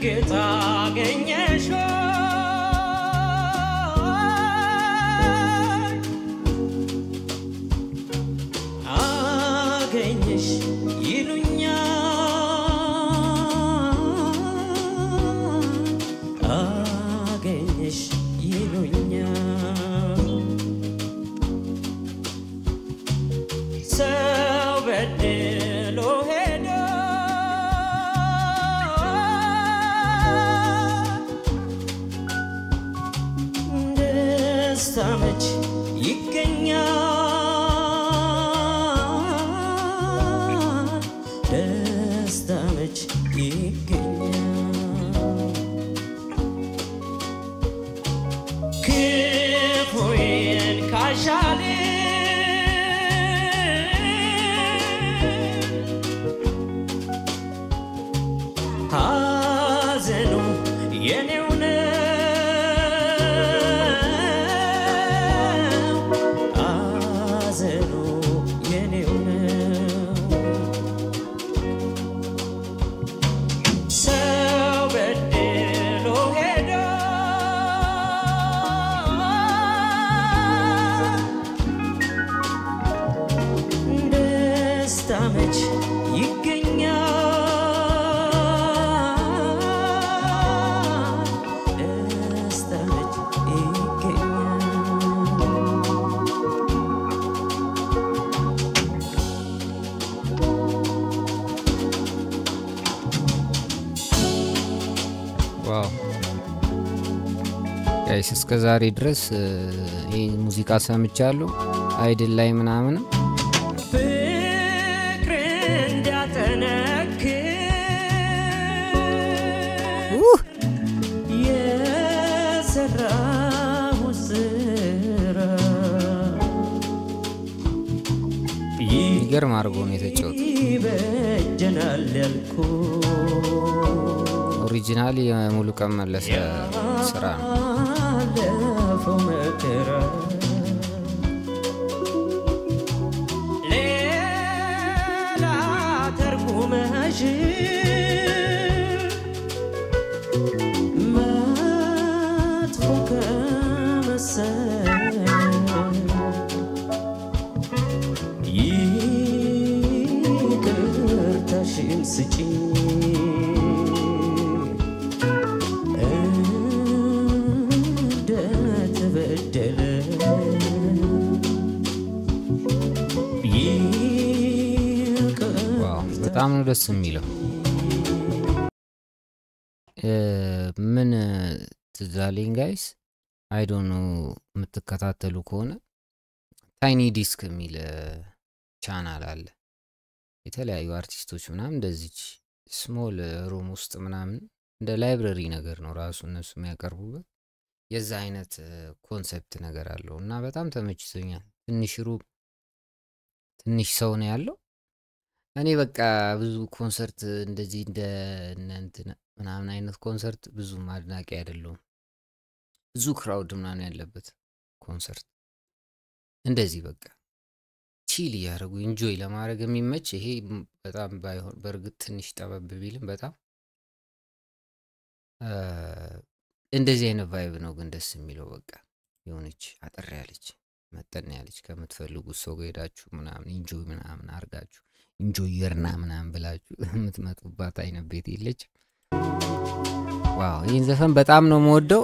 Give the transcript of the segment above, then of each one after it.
በርግጥ አገኘሽ አገኘሽ ደስታመች ይገኛል ደስታመች ይገኛል ክፉዬን ካሻለ ሐዘኑ የኔው ደስታመች ይገኛል ደስታመች ይገኛል ዋው ጋይስ እስከዛሬ ድረስ ይሄ ሙዚቃ ሰምቻለሁ አይድል ላይ ምናምን ይገርም አርጎ ነው የተጫወተው ይበጀናል ያልኩ ኦሪጂናሊ ሙሉ ቀን መለሰ ስራ ለፈው መከራ ሌላ ተርጉመሽ መጥፎ ከመሰል ይቅርታሽን ስጪኝ እንደተበደለ በጣም ነው ደስ የሚለው ምን ትዛለኝ ጋይስ አይ ዶንት ኖ የምትከታተሉ ከሆነ ታይኒ ዲስክ የሚል ቻናል አለ የተለያዩ አርቲስቶች ምናምን እንደዚህ ስሞል ሩም ውስጥ ምናምን እንደ ላይብረሪ ነገር ነው ራሱ እነሱ የሚያቀርቡበት የዛ አይነት ኮንሰፕት ነገር አለው እና በጣም ተመችቶኛል ትንሽ ሩም ትንሽ ሰው ነው ያለው እኔ በቃ ብዙ ኮንሰርት እንደዚህ እንደ እንትን ምናምን አይነት ኮንሰርት ብዙ ማድናቂ አይደለም ብዙ ክራውድ ምናምን ያለበት ኮንሰርት እንደዚህ በቃ ቺል ያረጉ ኢንጆይ ለማድረግ የሚመች ይሄ በጣም ባይሆን በርግጥ ትንሽ ጠበብ ቢልም በጣም እንደዚህ አይነት ቫይብ ነው ግን ደስ የሚለው በቃ የሆነች አጠር ያለች መጠን ያለች ከምትፈልጉት ሰው ጋር ሄዳችሁ ምናምን ኢንጆይ ምናምን አርጋችሁ ኢንጆይ የርና ምናምን ብላችሁ የምትመጡባት አይነት ቤት የለች ዋው ይህን ዘፈን በጣም ነው የምወደው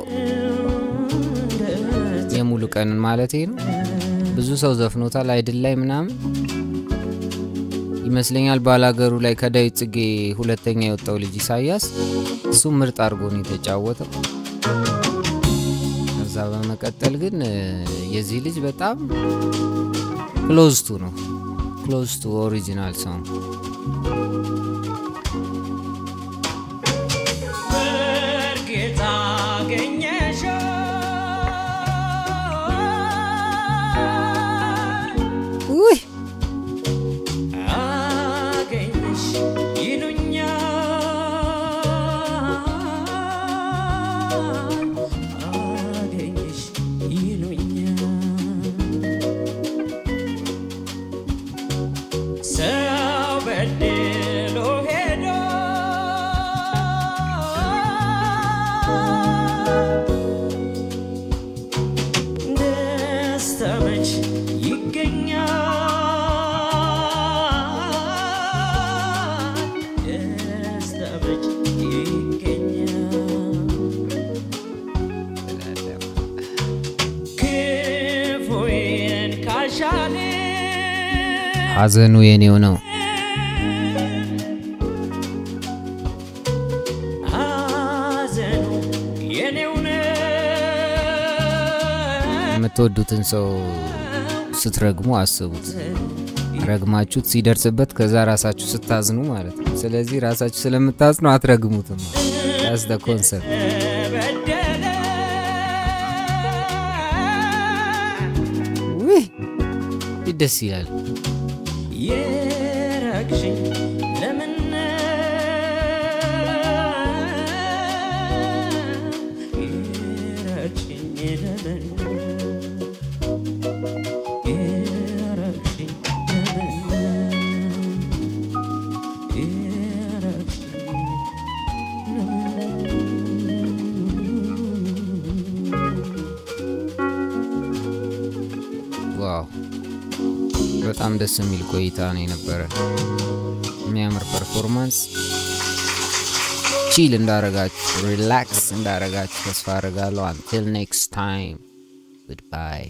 የሙሉ ቀን ማለቴ ነው ብዙ ሰው ዘፍኖታል አይድል ላይ ምናምን ይመስለኛል ባላገሩ ላይ ከዳዊት ጽጌ ሁለተኛ የወጣው ልጅ ኢሳያስ እሱ ምርጥ አርጎ ነው የተጫወተው ከዛ በመቀጠል ግን የዚህ ልጅ በጣም ክሎዝ ቱ ኦሪጂናል ሶንግ በርግጥ አገኘሽ ውይ አገኘሽ ይሉኛል ሰው በድሎ ሐዘኑ የኔው ነው ሐዘኑ የኔው ነው የምትወዱትን ሰው ስትረግሙ አስቡት ረግማችሁት ሲደርስበት ከዛ ራሳችሁ ስታዝኑ ማለት ነው ስለዚህ ራሳችሁ ስለምታዝኑ አትረግሙትም that's the concept ደስ ይላል የራቅሽኝ ለምን የራቅሽኝ ለምን የራቅሽኝ ዋው በጣም ደስ የሚል ቆይታ ነው የነበረ የሚያምር ፐርፎርማንስ ቺል እንዳረጋችሁ ሪላክስ እንዳረጋችሁ ተስፋ አደርጋለሁ until next time goodbye